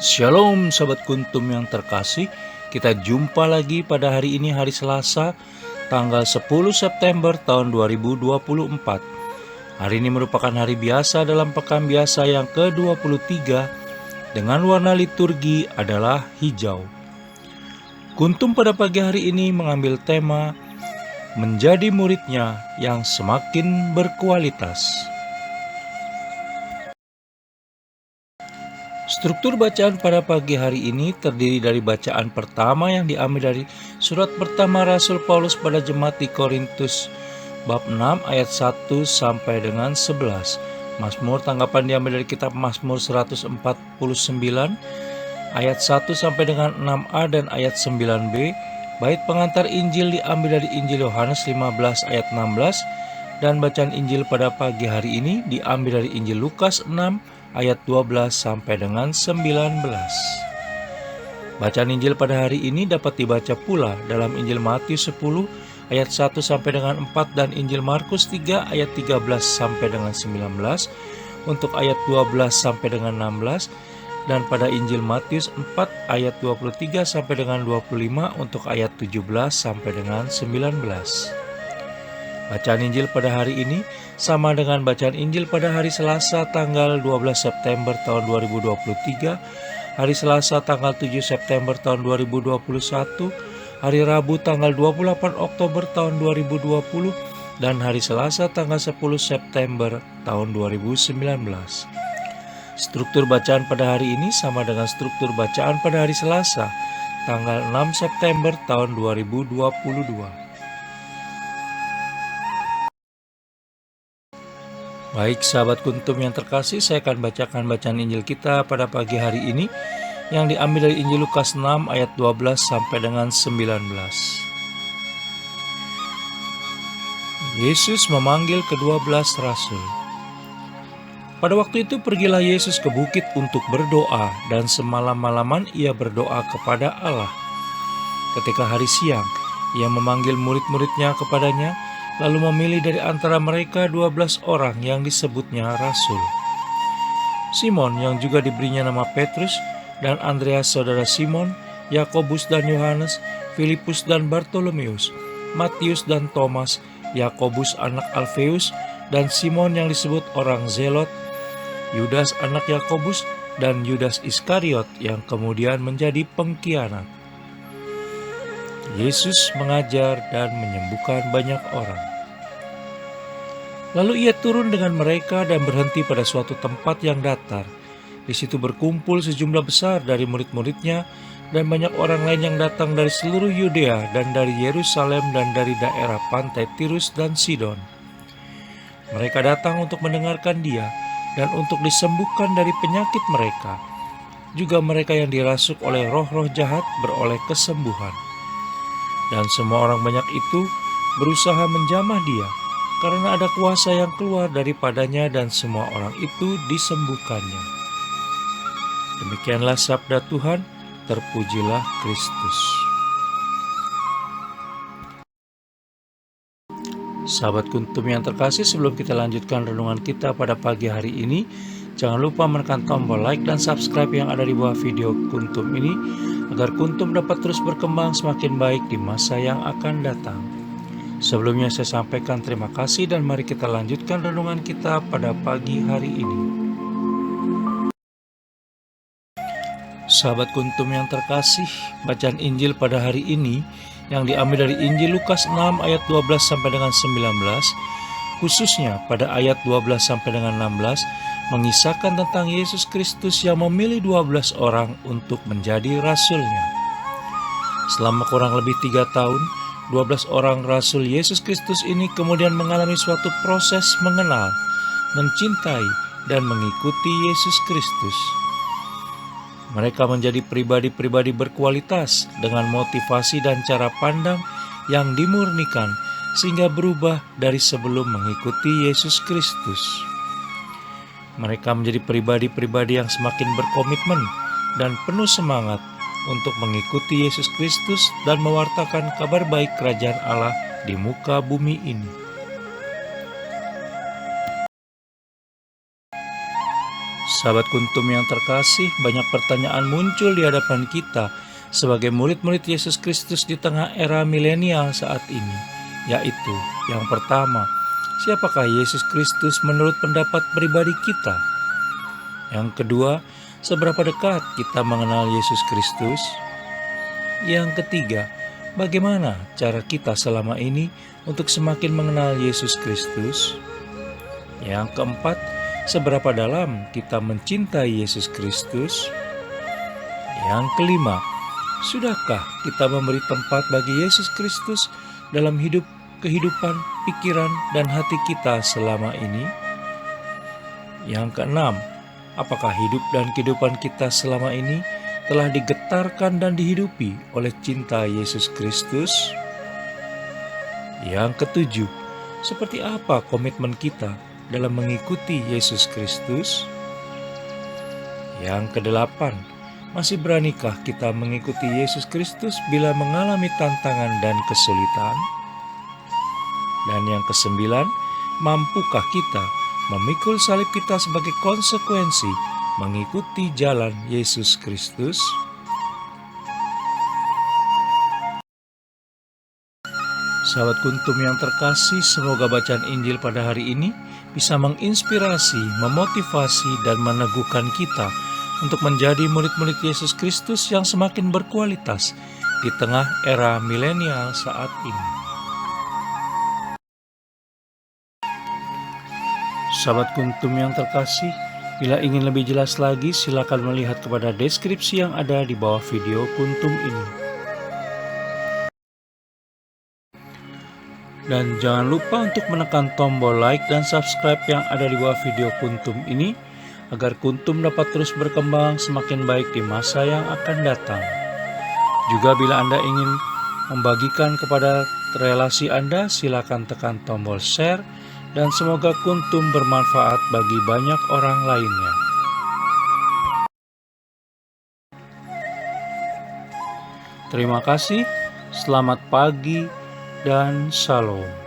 Shalom Sobat Kuntum yang terkasih, kita jumpa lagi pada hari ini, hari Selasa, tanggal 10 September tahun 2024. Hari ini merupakan hari biasa dalam pekan biasa yang ke-23 dengan warna liturgi adalah hijau. Kuntum pada pagi hari ini mengambil tema menjadi muridnya yang semakin berkualitas. Struktur bacaan pada pagi hari ini terdiri dari bacaan pertama yang diambil dari surat pertama Rasul Paulus pada jemaat di Korintus bab 6 ayat 1 sampai dengan 11. Mazmur tanggapan diambil dari kitab Mazmur 149 ayat 1 sampai dengan 6a dan ayat 9b. Bait pengantar Injil diambil dari Injil Yohanes 15 ayat 16 dan bacaan Injil pada pagi hari ini diambil dari Injil Lukas 6 ayat 12 sampai dengan 19. Bacaan Injil pada hari ini dapat dibaca pula dalam Injil Matius 10 ayat 1 sampai dengan 4 dan Injil Markus 3 ayat 13 sampai dengan 19 untuk ayat 12 sampai dengan 16 dan pada Injil Matius 4 ayat 23 sampai dengan 25 untuk ayat 17 sampai dengan 19. Bacaan Injil pada hari ini sama dengan bacaan Injil pada hari Selasa tanggal 12 September tahun 2023, hari Selasa tanggal 7 September tahun 2021, hari Rabu tanggal 28 Oktober tahun 2020, dan hari Selasa tanggal 10 September tahun 2019. Struktur bacaan pada hari ini sama dengan struktur bacaan pada hari Selasa tanggal 6 September tahun 2022. Baik sahabat Kuntum yang terkasih, saya akan bacakan bacaan Injil kita pada pagi hari ini yang diambil dari Injil Lukas 6 ayat 12 sampai dengan 19. Yesus memanggil ke-12 rasul. Pada waktu itu pergilah Yesus ke bukit untuk berdoa dan semalam-malaman ia berdoa kepada Allah. Ketika hari siang, ia memanggil murid-muridnya kepadanya, lalu memilih dari antara mereka 12 orang yang disebutnya rasul. Simon yang juga diberinya nama Petrus, dan Andreas saudara Simon, Yakobus dan Yohanes, Filipus dan Bartolomeus, Matius dan Thomas, Yakobus anak Alfeus, dan Simon yang disebut orang Zelot, Yudas anak Yakobus, dan Yudas Iskariot yang kemudian menjadi pengkhianat. Yesus mengajar dan menyembuhkan banyak orang. Lalu ia turun dengan mereka dan berhenti pada suatu tempat yang datar. Di situ berkumpul sejumlah besar dari murid-muridnya dan banyak orang lain yang datang dari seluruh Yudea dan dari Yerusalem dan dari daerah pantai Tirus dan Sidon. Mereka datang untuk mendengarkan dia dan untuk disembuhkan dari penyakit mereka. Juga mereka yang dirasuk oleh roh-roh jahat beroleh kesembuhan. Dan semua orang banyak itu berusaha menjamah dia, karena ada kuasa yang keluar daripadanya dan semua orang itu disembuhkannya. Demikianlah sabda Tuhan, terpujilah Kristus. Sahabat Kuntum yang terkasih, sebelum kita lanjutkan renungan kita pada pagi hari ini, jangan lupa menekan tombol like dan subscribe yang ada di bawah video Kuntum ini, agar Kuntum dapat terus berkembang semakin baik di masa yang akan datang. Sebelumnya saya sampaikan terima kasih dan mari kita lanjutkan renungan kita pada pagi hari ini. Sahabat Kuntum yang terkasih, bacaan Injil pada hari ini yang diambil dari Injil Lukas 6 ayat 12 sampai dengan 19, khususnya pada ayat 12 sampai dengan 16, mengisahkan tentang Yesus Kristus yang memilih 12 orang untuk menjadi rasulnya. Selama kurang lebih 3 tahun, 12 orang rasul Yesus Kristus ini kemudian mengalami suatu proses mengenal, mencintai, dan mengikuti Yesus Kristus. Mereka menjadi pribadi-pribadi berkualitas dengan motivasi dan cara pandang yang dimurnikan sehingga berubah dari sebelum mengikuti Yesus Kristus. Mereka menjadi pribadi-pribadi yang semakin berkomitmen dan penuh semangat untuk mengikuti Yesus Kristus dan mewartakan kabar baik kerajaan Allah di muka bumi ini. Sahabat Kuntum yang terkasih, banyak pertanyaan muncul di hadapan kita sebagai murid-murid Yesus Kristus di tengah era milenial saat ini, yaitu yang pertama, siapakah Yesus Kristus menurut pendapat pribadi kita? Yang kedua, seberapa dekat kita mengenal Yesus Kristus? Yang ketiga, bagaimana cara kita selama ini untuk semakin mengenal Yesus Kristus? Yang keempat, seberapa dalam kita mencintai Yesus Kristus? Yang kelima, sudahkah kita memberi tempat bagi Yesus Kristus dalam kehidupan, pikiran, dan hati kita selama ini? Yang keenam, apakah hidup dan kehidupan kita selama ini telah digetarkan dan dihidupi oleh cinta Yesus Kristus? Yang ketujuh, seperti apa komitmen kita dalam mengikuti Yesus Kristus? Yang kedelapan, masih beranikah kita mengikuti Yesus Kristus bila mengalami tantangan dan kesulitan? Dan yang kesembilan, mampukah kita memikul salib kita sebagai konsekuensi mengikuti jalan Yesus Kristus? Sahabat Kuntum yang terkasih, semoga bacaan Injil pada hari ini bisa menginspirasi, memotivasi, dan meneguhkan kita untuk menjadi murid-murid Yesus Kristus yang semakin berkualitas di tengah era milenial saat ini. Sahabat Kuntum yang terkasih, bila ingin lebih jelas lagi, silakan melihat kepada deskripsi yang ada di bawah video Kuntum ini. Dan jangan lupa untuk menekan tombol like dan subscribe yang ada di bawah video Kuntum ini, agar Kuntum dapat terus berkembang semakin baik di masa yang akan datang. Juga bila Anda ingin membagikan kepada relasi Anda, silakan tekan tombol share, dan semoga Kuntum bermanfaat bagi banyak orang lainnya. Terima kasih, selamat pagi, dan shalom.